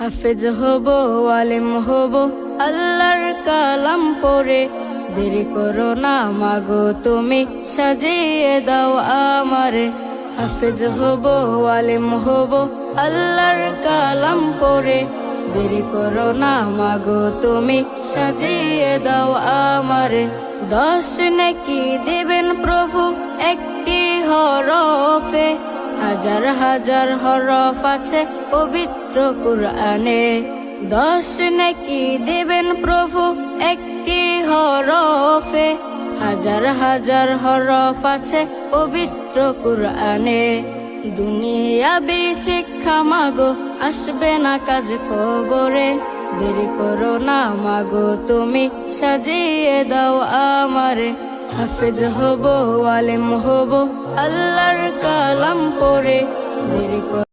হাফেজ হব, আলেম হব, আল্লাহর কালাম পড়ে। দেরি করো না মাগো তুমি, সাজিয়ে দাও আমারে। হাফেজ হব, আলেম হব, আল্লাহর কালাম পড়ে। দেরি করো না মাগো তুমি, সাজিয়ে দাও আমারে। 10 নেকি দেবেন প্রভু একটি হরফে, হাজার হাজার হরফ আছে পবিত্র কুরআনে। 10 নেকি দেবেন প্রভু একটি হরফে, হাজার হাজার হরফ আছে পবিত্র কুরআনে। দুনিয়াবি শিক্ষা মাগো আসবে না কাজ কবরে। দেরি করো না মাগো তুমি, সাজিয়ে দাও আমারে। হাফেজ হব, আলেম হব, আল্লাহর কালাম পড়ে। দেরি করো